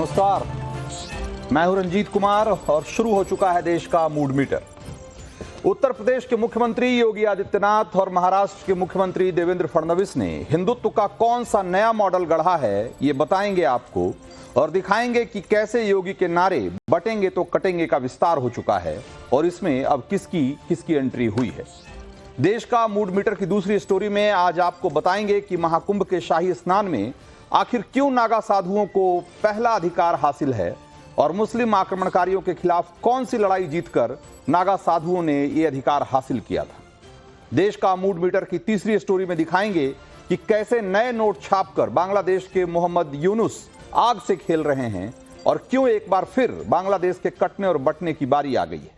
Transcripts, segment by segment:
नमस्कार, मैं हूं रंजीत कुमार और शुरू हो चुका है देश का मूड मीटर। उत्तर प्रदेश के मुख्यमंत्री योगी आदित्यनाथ और महाराष्ट्र के मुख्यमंत्री देवेंद्र फडणवीस ने हिंदुत्व का कौन सा नया मॉडल गढ़ा है, ये बताएंगे आपको और दिखाएंगे कि कैसे योगी के नारे बटेंगे तो कटेंगे का विस्तार हो चुका है और इसमें अब किसकी एंट्री हुई है। देश का मूड मीटर की दूसरी स्टोरी में आज आपको बताएंगे कि महाकुंभ के शाही स्नान में आखिर क्यों नागा साधुओं को पहला अधिकार हासिल है और मुस्लिम आक्रमणकारियों के खिलाफ कौन सी लड़ाई जीतकर नागा साधुओं ने यह अधिकार हासिल किया था। देश का मूड मीटर की तीसरी स्टोरी में दिखाएंगे कि कैसे नए नोट छापकर बांग्लादेश के मोहम्मद यूनुस आग से खेल रहे हैं और क्यों एक बार फिर बांग्लादेश के कटने और बटने की बारी आ गई है।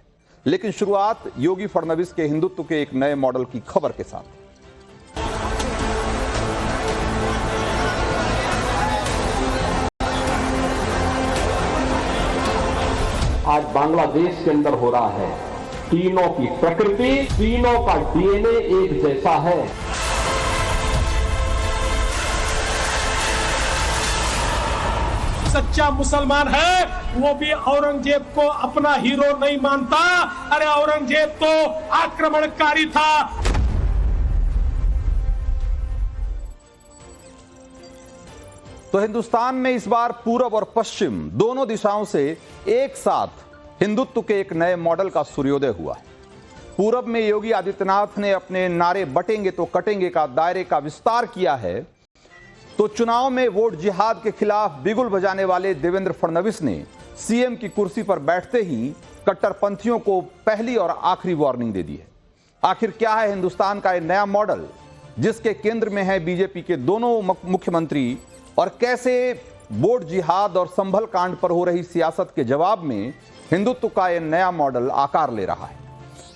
लेकिन शुरुआत योगी फडणवीस के हिंदुत्व के एक नए मॉडल की खबर के साथ। आज बांग्लादेश के अंदर हो रहा है, तीनों की प्रकृति, तीनों का डीएनए एक जैसा है। सच्चा मुसलमान है वो भी औरंगजेब को अपना हीरो नहीं मानता। अरे औरंगजेब तो आक्रमणकारी था। तो हिंदुस्तान में इस बार पूरब और पश्चिम दोनों दिशाओं से एक साथ हिंदुत्व के एक नए मॉडल का सूर्योदय हुआ है। पूरब में योगी आदित्यनाथ ने अपने नारे बटेंगे तो कटेंगे का दायरे का विस्तार किया है, तो चुनाव में वोट जिहाद के खिलाफ बिगुल बजाने वाले देवेंद्र फडणवीस ने सीएम की कुर्सी पर बैठते ही कट्टरपंथियों को पहली और आखिरी वार्निंग दे दी है। आखिर क्या है हिंदुस्तान का यह नया मॉडल जिसके केंद्र में है बीजेपी के दोनों मुख्यमंत्री और कैसे वोट जिहाद और संभल कांड पर हो रही सियासत के जवाब में हिंदुत्व का यह नया मॉडल आकार ले रहा है।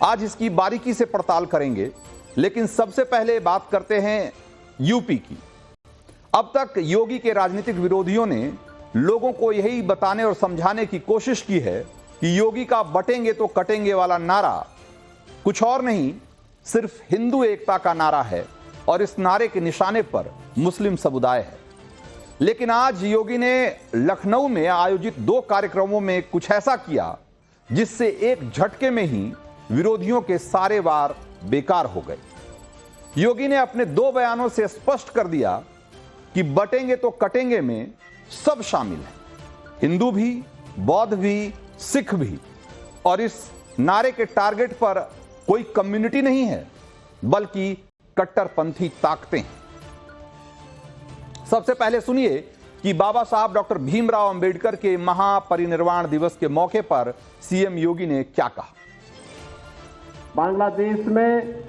आज इसकी बारीकी से पड़ताल करेंगे, लेकिन सबसे पहले बात करते हैं यूपी की। अब तक योगी के राजनीतिक विरोधियों ने लोगों को यही बताने और समझाने की कोशिश की है कि योगी का बटेंगे तो कटेंगे वाला नारा कुछ और नहीं, सिर्फ हिंदू एकता का नारा है और इस नारे के निशाने पर मुस्लिम समुदाय है। लेकिन आज योगी ने लखनऊ में आयोजित 2 कार्यक्रमों में कुछ ऐसा किया जिससे एक झटके में ही विरोधियों के सारे वार बेकार हो गए। योगी ने अपने 2 बयानों से स्पष्ट कर दिया कि बटेंगे तो कटेंगे में सब शामिल है, हिंदू भी, बौद्ध भी, सिख भी। और इस नारे के टारगेट पर कोई कम्युनिटी नहीं है बल्कि कट्टरपंथी ताकतें हैं। सबसे पहले सुनिए कि बाबा साहब डॉक्टर भीमराव अंबेडकर के महापरिनिर्वाण दिवस के मौके पर सीएम योगी ने क्या कहा। बांग्लादेश में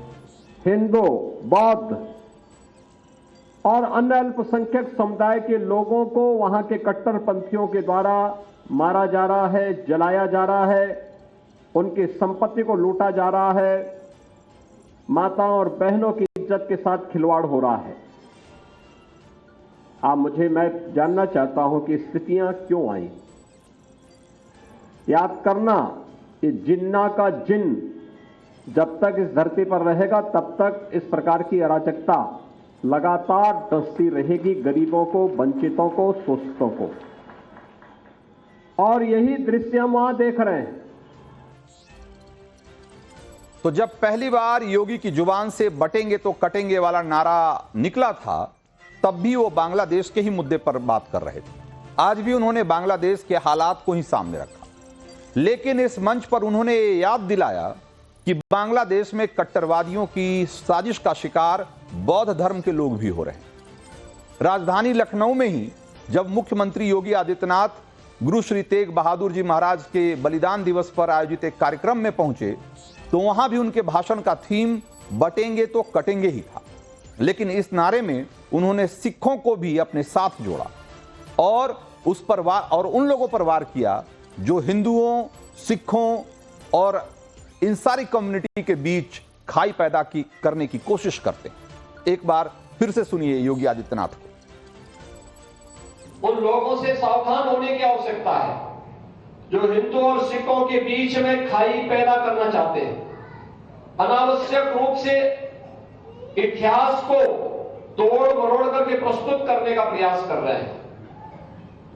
हिंदू, बौद्ध और अन्य अल्पसंख्यक समुदाय के लोगों को वहां के कट्टरपंथियों के द्वारा मारा जा रहा है, जलाया जा रहा है, उनकी संपत्ति को लूटा जा रहा है, माताओं और बहनों की इज्जत के साथ खिलवाड़ हो रहा है। मैं जानना चाहता हूं कि स्थितियां क्यों आई। याद करना कि जिन्ना का जिन जब तक इस धरती पर रहेगा तब तक इस प्रकार की अराजकता लगातार डसती रहेगी, गरीबों को, वंचितों को, शोषितों को। और यही दृश्य हम वहां देख रहे हैं। तो जब पहली बार योगी की जुबान से बटेंगे तो कटेंगे वाला नारा निकला था तब भी वो बांग्लादेश के ही मुद्दे पर बात कर रहे थे। आज भी उन्होंने बांग्लादेश के हालात को ही सामने रखा, लेकिन इस मंच पर उन्होंने ये याद दिलाया कि बांग्लादेश में कट्टरवादियों की साजिश का शिकार बौद्ध धर्म के लोग भी हो रहे हैं। राजधानी लखनऊ में ही जब मुख्यमंत्री योगी आदित्यनाथ गुरु श्री तेग बहादुर जी महाराज के बलिदान दिवस पर आयोजित एक कार्यक्रम में पहुंचे तो वहां भी उनके भाषण का थीम बटेंगे तो कटेंगे ही था। लेकिन इस नारे में उन्होंने सिखों को भी अपने साथ जोड़ा और उन लोगों पर वार किया जो हिंदुओं, सिखों और इन सारी कम्युनिटी के बीच खाई पैदा करने की कोशिश करते हैं। एक बार फिर से सुनिए योगी आदित्यनाथ को। उन लोगों से सावधान होने की आवश्यकता है जो हिंदू और सिखों के बीच में खाई पैदा करना चाहते हैं, अनावश्यक रूप से इतिहास को तोड़ मरोड़ करके प्रस्तुत करने का प्रयास कर रहे हैं।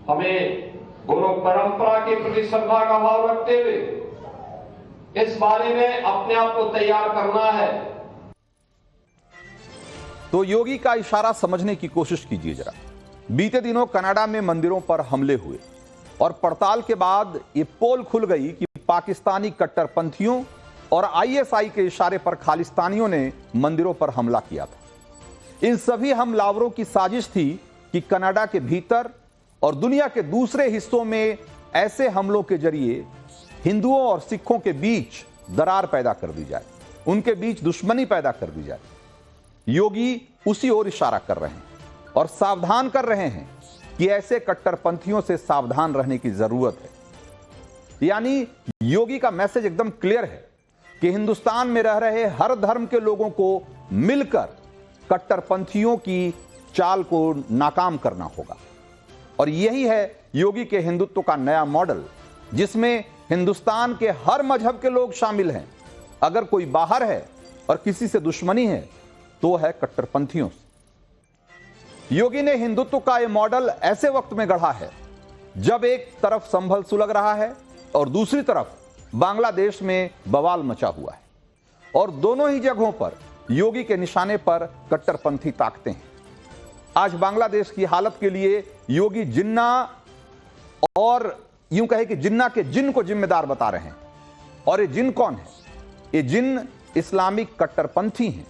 हमें गुरु परंपरा के प्रति श्रद्धा का भाव रखते हुए इस बारे में अपने आप को तैयार करना है। तो योगी का इशारा समझने की कोशिश कीजिए जरा। बीते दिनों कनाडा में मंदिरों पर हमले हुए और पड़ताल के बाद ये पोल खुल गई कि पाकिस्तानी कट्टरपंथियों और आईएसआई के इशारे पर खालिस्तानियों ने मंदिरों पर हमला किया था। इन सभी हमलावरों की साजिश थी कि कनाडा के भीतर और दुनिया के दूसरे हिस्सों में ऐसे हमलों के जरिए हिंदुओं और सिखों के बीच दरार पैदा कर दी जाए, उनके बीच दुश्मनी पैदा कर दी जाए। योगी उसी ओर इशारा कर रहे हैं और सावधान कर रहे हैं कि ऐसे कट्टरपंथियों से सावधान रहने की जरूरत है। यानी योगी का मैसेज एकदम क्लियर है कि हिंदुस्तान में रह रहे हर धर्म के लोगों को मिलकर कट्टरपंथियों की चाल को नाकाम करना होगा। और यही है योगी के हिंदुत्व का नया मॉडल, जिसमें हिंदुस्तान के हर मजहब के लोग शामिल हैं। अगर कोई बाहर है और किसी से दुश्मनी है तो है कट्टरपंथियों से। योगी ने हिंदुत्व का यह मॉडल ऐसे वक्त में गढ़ा है जब एक तरफ संभल सुलग रहा है और दूसरी तरफ बांग्लादेश में बवाल मचा हुआ है, और दोनों ही जगहों पर योगी के निशाने पर कट्टरपंथी ताकते हैं। आज बांग्लादेश की हालत के लिए योगी जिन्ना, और यूं कहे कि जिन्ना के जिन को जिम्मेदार बता रहे हैं। और ये जिन कौन है? ये जिन इस्लामिक कट्टरपंथी हैं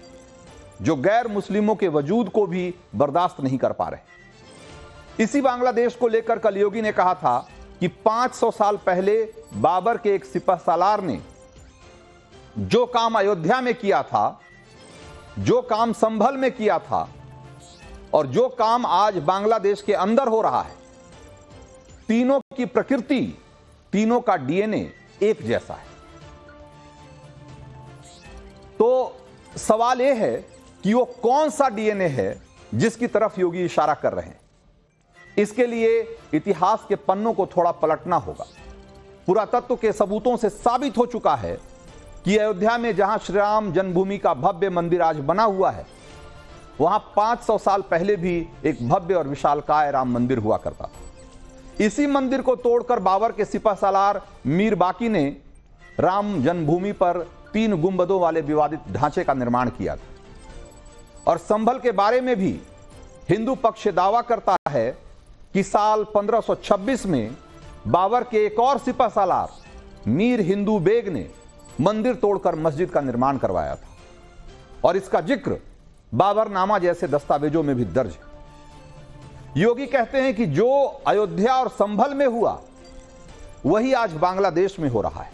जो गैर मुस्लिमों के वजूद को भी बर्दाश्त नहीं कर पा रहे। इसी बांग्लादेश को लेकर कल योगी ने कहा था कि 500 साल पहले बाबर के एक सिपहसालार ने जो काम अयोध्या में किया था, जो काम संभल में किया था, और जो काम आज बांग्लादेश के अंदर हो रहा है, तीनों की प्रकृति, तीनों का डीएनए एक जैसा है। तो सवाल यह है कि वो कौन सा डीएनए है जिसकी तरफ योगी इशारा कर रहे हैं। इसके लिए इतिहास के पन्नों को थोड़ा पलटना होगा। पुरातत्व के सबूतों से साबित हो चुका है कि अयोध्या में जहां श्री राम जन्मभूमि का भव्य मंदिर आज बना हुआ है, वहां 500 साल पहले भी एक भव्य और विशालकाय राम मंदिर हुआ करता था। इसी मंदिर को तोड़कर बाबर के सिपहसालार मीर बाकी ने राम जन्मभूमि पर 3 गुंबदों वाले विवादित ढांचे का निर्माण किया था। और संभल के बारे में भी हिंदू पक्ष दावा करता है कि साल 1526 में बाबर के एक और सिपहसालार मीर हिंदू बेग ने मंदिर तोड़कर मस्जिद का निर्माण करवाया था, और इसका जिक्र बाबरनामा जैसे दस्तावेजों में भी दर्ज है। योगी कहते हैं कि जो अयोध्या और संभल में हुआ वही आज बांग्लादेश में हो रहा है।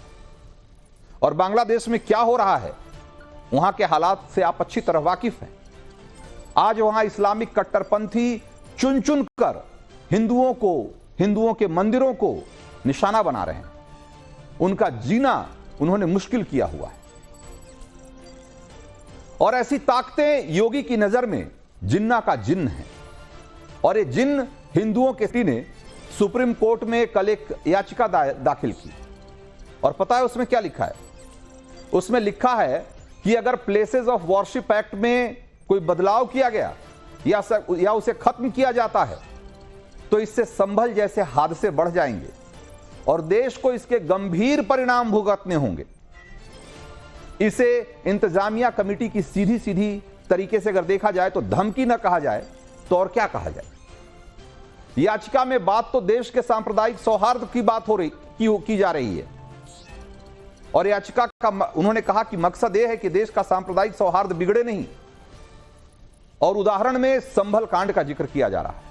और बांग्लादेश में क्या हो रहा है, वहां के हालात से आप अच्छी तरह वाकिफ हैं। आज वहां इस्लामिक कट्टरपंथी चुन चुन कर हिंदुओं को, हिंदुओं के मंदिरों को निशाना बना रहे हैं। उनका जीना उन्होंने मुश्किल किया हुआ है। और ऐसी ताकतें योगी की नजर में जिन्ना का जिन्न है। और ये जिन्न हिंदुओं के किसी ने सुप्रीम कोर्ट में कल एक याचिका दाखिल की, और पता है उसमें क्या लिखा है? उसमें लिखा है कि अगर प्लेसेस ऑफ वॉरशिप एक्ट में कोई बदलाव किया गया या उसे खत्म किया जाता है तो इससे संभल जैसे हादसे बढ़ जाएंगे और देश को इसके गंभीर परिणाम भुगतने होंगे। इसे इंतजामिया कमेटी की सीधी सीधी तरीके से अगर देखा जाए तो धमकी न कहा जाए तो और क्या कहा जाए। याचिका में बात तो देश के सांप्रदायिक सौहार्द की बात की जा रही है, और याचिका का उन्होंने कहा कि मकसद यह है कि देश का सांप्रदायिक सौहार्द बिगड़े नहीं। और उदाहरण में संभल कांड का जिक्र किया जा रहा है,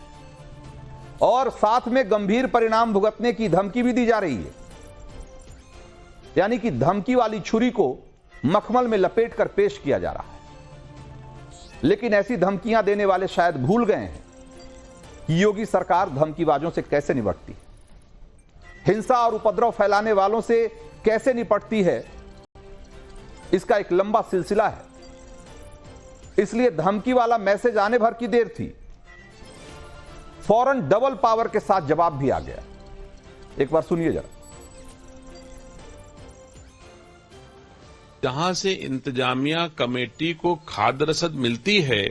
और साथ में गंभीर परिणाम भुगतने की धमकी भी दी जा रही है। यानी कि धमकी वाली छुरी को मखमल में लपेटकर पेश किया जा रहा है। लेकिन ऐसी धमकियां देने वाले शायद भूल गए हैं कि योगी सरकार धमकीबाजों से कैसे निपटती है, हिंसा और उपद्रव फैलाने वालों से कैसे निपटती है। इसका एक लंबा सिलसिला है। इसलिए धमकी वाला मैसेज आने भर की देर थी, फौरन डबल पावर के साथ जवाब भी आ गया। एक बार सुनिए जरा। जहां से इंतजामिया कमेटी को खाद्य रसद मिलती है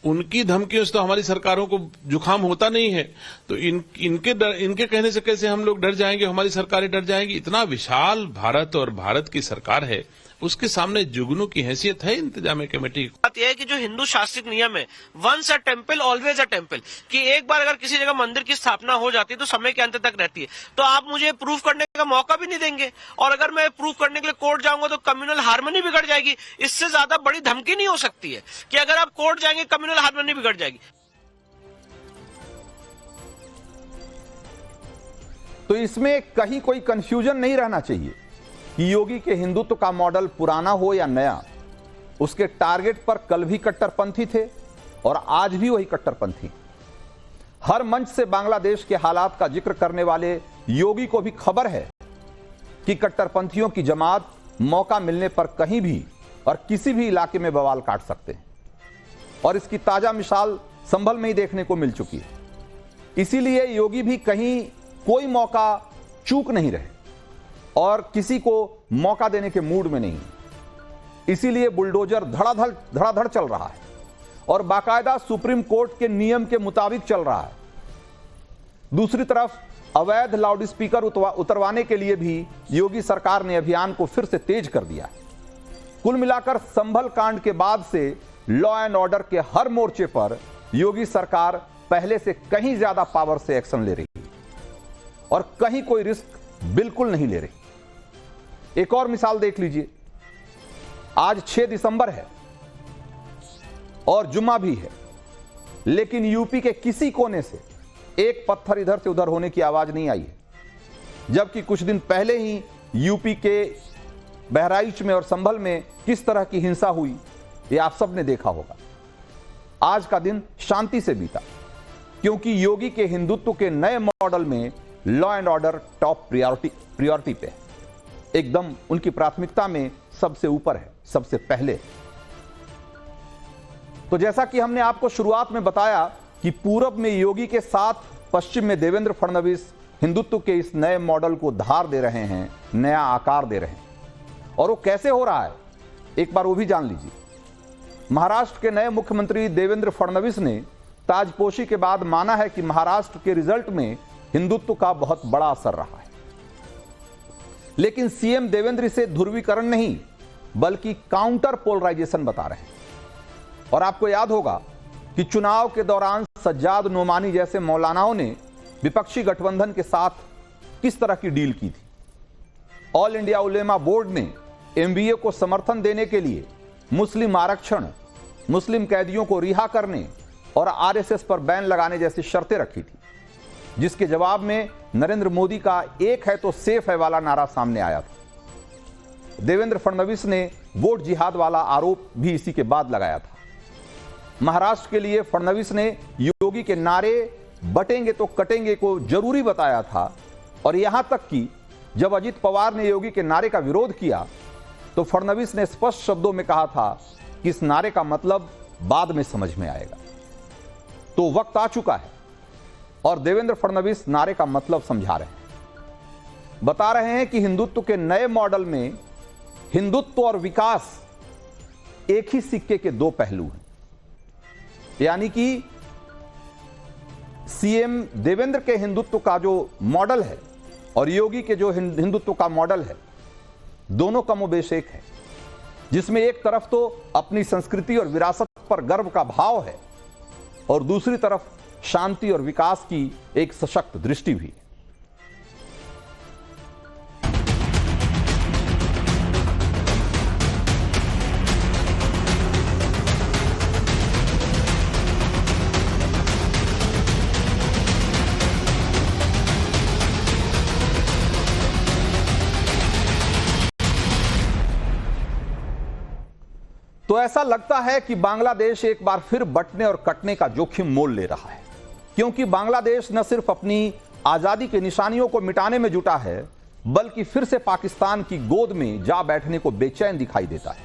उनकी धमकियों से तो हमारी सरकारों को जुकाम होता नहीं है, तो इनके कहने से कैसे हम लोग डर जाएंगे, हमारी सरकारें डर जाएंगी। इतना विशाल भारत और भारत की सरकार है, उसके सामने जुगनू की हैसियत है इंतजामिया कमेटी। बात यह है कि जो हिंदू शास्त्रिक नियम है, once a temple always a temple, कि एक बार अगर किसी जगह मंदिर की स्थापना हो जाती है तो समय के अंत तक रहती है। तो आप मुझे प्रूफ करने का मौका भी नहीं देंगे, और अगर मैं प्रूफ करने के लिए कोर्ट जाऊंगा तो कम्युनल हार्मनी बिगड़ जाएगी। इससे ज्यादा बड़ी धमकी नहीं हो सकती है कि अगर आप कोर्ट जाएंगे कम्युनल हार्मनी बिगड़ जाएगी। तो इसमें कहीं कोई कंफ्यूजन नहीं रहना चाहिए कि योगी के हिंदुत्व का मॉडल पुराना हो या नया, उसके टारगेट पर कल भी कट्टरपंथी थे और आज भी वही कट्टरपंथी। हर मंच से बांग्लादेश के हालात का जिक्र करने वाले योगी को भी खबर है कि कट्टरपंथियों की जमात मौका मिलने पर कहीं भी और किसी भी इलाके में बवाल काट सकते हैं, और इसकी ताजा मिसाल संभल में ही देखने को मिल चुकी है। इसीलिए योगी भी कहीं कोई मौका चूक नहीं रहे और किसी को मौका देने के मूड में नहीं। इसीलिए बुलडोजर धड़ाधड़ चल रहा है और बाकायदा सुप्रीम कोर्ट के नियम के मुताबिक चल रहा है। दूसरी तरफ अवैध लाउडस्पीकर उतरवाने के लिए भी योगी सरकार ने अभियान को फिर से तेज कर दिया है। कुल मिलाकर संभल कांड के बाद से लॉ एंड ऑर्डर के हर मोर्चे पर योगी सरकार पहले से कहीं ज्यादा पावर से एक्शन ले रही है और कहीं कोई रिस्क बिल्कुल नहीं ले रही। एक और मिसाल देख लीजिए, आज 6 दिसंबर है और जुम्मा भी है, लेकिन यूपी के किसी कोने से एक पत्थर इधर से उधर होने की आवाज नहीं आई है, जबकि कुछ दिन पहले ही यूपी के बहराइच में और संभल में किस तरह की हिंसा हुई ये आप सब ने देखा होगा। आज का दिन शांति से बीता क्योंकि योगी के हिंदुत्व के नए मॉडल में law and order top priority पे है, एकदम उनकी प्राथमिकता में सबसे ऊपर है, सबसे पहले। तो जैसा कि हमने आपको शुरुआत में बताया कि पूरब में योगी के साथ पश्चिम में देवेंद्र फडणवीस हिंदुत्व के इस नए मॉडल को धार दे रहे हैं, नया आकार दे रहे हैं। और वो कैसे हो रहा है, एक बार वो भी जान लीजिए। महाराष्ट्र के नए मुख्यमंत्री देवेंद्र फडणवीस ने ताजपोशी के बाद माना है कि महाराष्ट्र के रिजल्ट में हिंदुत्व का बहुत बड़ा असर रहा है, लेकिन सीएम देवेंद्र इसे ध्रुवीकरण नहीं बल्कि काउंटर पोलराइजेशन बता रहे हैं। और आपको याद होगा कि चुनाव के दौरान सज्जाद नोमानी जैसे मौलानाओं ने विपक्षी गठबंधन के साथ किस तरह की डील की थी। ऑल इंडिया उलेमा बोर्ड ने एमबीए को समर्थन देने के लिए मुस्लिम आरक्षण, मुस्लिम कैदियों को रिहा करने और आरएसएस पर बैन लगाने जैसी शर्तें रखी थी, जिसके जवाब में नरेंद्र मोदी का एक है तो सेफ है वाला नारा सामने आया था। देवेंद्र फडणवीस ने वोट जिहाद वाला आरोप भी इसी के बाद लगाया था। महाराष्ट्र के लिए फडणवीस ने योगी के नारे बटेंगे तो कटेंगे को जरूरी बताया था, और यहां तक कि जब अजित पवार ने योगी के नारे का विरोध किया तो फडणवीस ने स्पष्ट शब्दों में कहा था कि इस नारे का मतलब बाद में समझ में आएगा। तो वक्त आ चुका है और देवेंद्र फडणवीस नारे का मतलब समझा रहे हैं, बता रहे हैं कि हिंदुत्व के नए मॉडल में हिंदुत्व और विकास एक ही सिक्के के दो पहलू हैं। यानी कि सीएम देवेंद्र के हिंदुत्व का जो मॉडल है और योगी के जो हिंदुत्व का मॉडल है, दोनों कमोबेश एक है, जिसमें एक तरफ तो अपनी संस्कृति और विरासत पर गर्व का भाव है और दूसरी तरफ शांति और विकास की एक सशक्त दृष्टि भी। तो ऐसा लगता है कि बांग्लादेश एक बार फिर बंटने और कटने का जोखिम मोल ले रहा है, क्योंकि बांग्लादेश न सिर्फ अपनी आजादी के निशानियों को मिटाने में जुटा है, बल्कि फिर से पाकिस्तान की गोद में जा बैठने को बेचैन दिखाई देता है।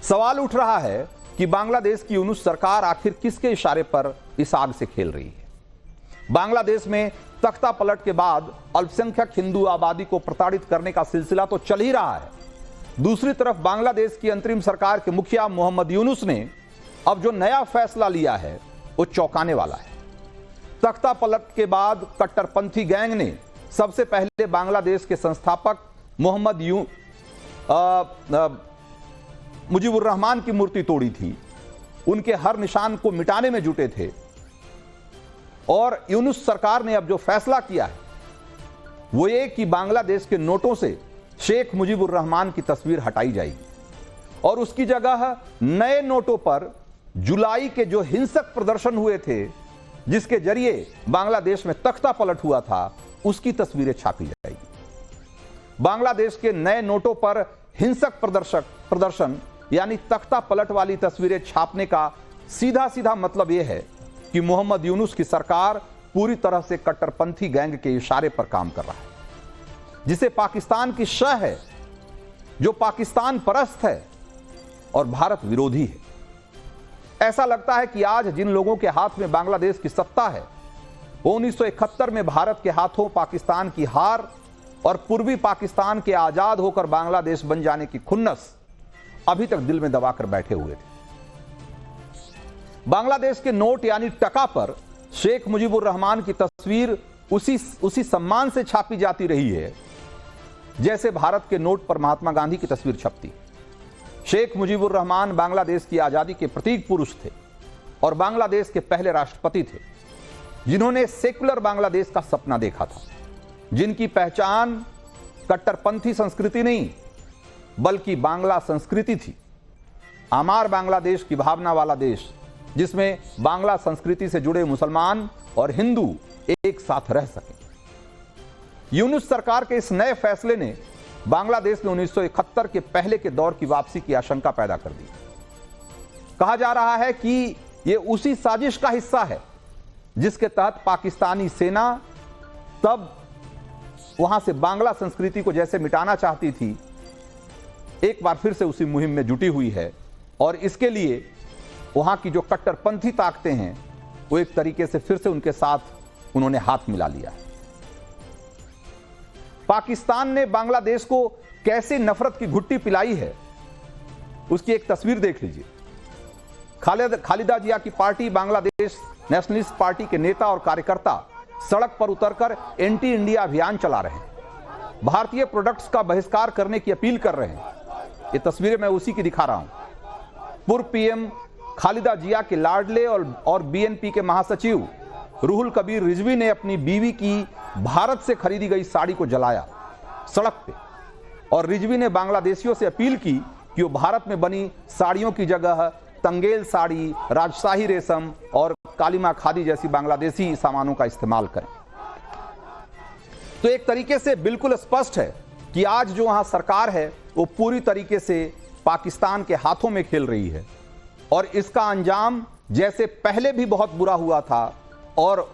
सवाल उठ रहा है कि बांग्लादेश की यूनुस सरकार आखिर किसके इशारे पर इस आग से खेल रही है। बांग्लादेश में तख्ता पलट के बाद अल्पसंख्यक हिंदू आबादी को प्रताड़ित करने का सिलसिला तो चल ही रहा है। दूसरी तरफ बांग्लादेश की अंतरिम सरकार के मुखिया मोहम्मद यूनुस ने अब जो नया फैसला लिया है वो चौंकाने वाला है। तख्ता पलट के बाद कट्टरपंथी गैंग ने सबसे पहले बांग्लादेश के संस्थापक मोहम्मद मुजीबुर रहमान की मूर्ति तोड़ी थी, उनके हर निशान को मिटाने में जुटे थे। और यूनुस सरकार ने अब जो फैसला किया है वो ये कि बांग्लादेश के नोटों से शेख मुजीबुर रहमान की तस्वीर हटाई जाएगी और उसकी जगह नए नोटों पर जुलाई के जो हिंसक प्रदर्शन हुए थे, जिसके जरिए बांग्लादेश में तख्ता पलट हुआ था, उसकी तस्वीरें छापी जाएगी। बांग्लादेश के नए नोटों पर हिंसक प्रदर्शन यानी तख्ता पलट वाली तस्वीरें छापने का सीधा सीधा मतलब यह है कि मोहम्मद यूनुस की सरकार पूरी तरह से कट्टरपंथी गैंग के इशारे पर काम कर रहा है, जिसे पाकिस्तान की शह है, जो पाकिस्तान परस्त है और भारत विरोधी है। ऐसा लगता है कि आज जिन लोगों के हाथ में बांग्लादेश की सत्ता है वो 1971 में भारत के हाथों पाकिस्तान की हार और पूर्वी पाकिस्तान के आजाद होकर बांग्लादेश बन जाने की खुन्नस अभी तक दिल में दबाकर बैठे हुए थे। बांग्लादेश के नोट यानी टका पर शेख मुजीबुर रहमान की तस्वीर उसी सम्मान से छापी जाती रही है जैसे भारत के नोट पर महात्मा गांधी की तस्वीर छपती। शेख मुजीबुर रहमान बांग्लादेश की आजादी के प्रतीक पुरुष थे और बांग्लादेश के पहले राष्ट्रपति थे जिन्होंने सेकुलर बांग्लादेश का सपना देखा था, जिनकी पहचान कट्टरपंथी संस्कृति नहीं बल्कि बांग्ला संस्कृति थी। आमार बांग्लादेश की भावना वाला देश, जिसमें बांग्ला संस्कृति से जुड़े मुसलमान और हिंदू एक साथ रह सके। यूनुस सरकार के इस नए फैसले ने बांग्लादेश में 1971 के पहले के दौर की वापसी की आशंका पैदा कर दी। कहा जा रहा है कि यह उसी साजिश का हिस्सा है जिसके तहत पाकिस्तानी सेना तब वहां से बांग्ला संस्कृति को जैसे मिटाना चाहती थी, एक बार फिर से उसी मुहिम में जुटी हुई है और इसके लिए वहां की जो कट्टरपंथी ताकतें हैं वो एक तरीके से फिर से उनके साथ उन्होंने हाथ मिला लिया है। पाकिस्तान ने बांग्लादेश को कैसे नफरत की घुट्टी पिलाई है उसकी एक तस्वीर देख लीजिए। खालिदा जिया की पार्टी बांग्लादेश नेशनलिस्ट पार्टी के नेता और कार्यकर्ता सड़क पर उतरकर एंटी इंडिया अभियान चला रहे हैं, भारतीय प्रोडक्ट्स का बहिष्कार करने की अपील कर रहे हैं। ये तस्वीरें मैं उसी की दिखा रहा हूं। पूर्व पीएम खालिदा जिया के लाडले और बीएनपी के महासचिव रूहुल कबीर रिजवी ने अपनी बीवी की भारत से खरीदी गई साड़ी को जलाया सड़क पे और रिजवी ने बांग्लादेशियों से अपील की कि वो भारत में बनी साड़ियों की जगह तंगेल साड़ी, राजशाही रेशम और कालीमा खादी जैसी बांग्लादेशी सामानों का इस्तेमाल करें। तो एक तरीके से बिल्कुल स्पष्ट है कि आज जो वहां सरकार है वो पूरी तरीके से पाकिस्तान के हाथों में खेल रही है और इसका अंजाम जैसे पहले भी बहुत बुरा हुआ था और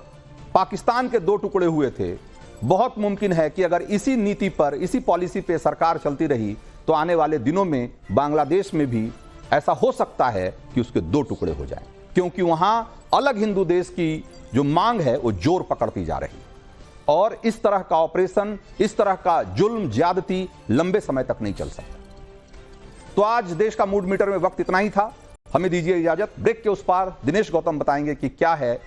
पाकिस्तान के दो टुकड़े हुए थे, बहुत मुमकिन है कि अगर इसी नीति पर, इसी पॉलिसी पे सरकार चलती रही तो आने वाले दिनों में बांग्लादेश में भी ऐसा हो सकता है कि उसके दो टुकड़े हो जाएं, क्योंकि वहां अलग हिंदू देश की जो मांग है वो जोर पकड़ती जा रही है और इस तरह का ऑपरेशन, इस तरह का जुल्म ज्यादती लंबे समय तक नहीं चल सकता। तो आज देश का मूड मीटर में वक्त इतना ही था। हमें दीजिए इजाजत। ब्रेक के उस पार दिनेश गौतम बताएंगे कि क्या है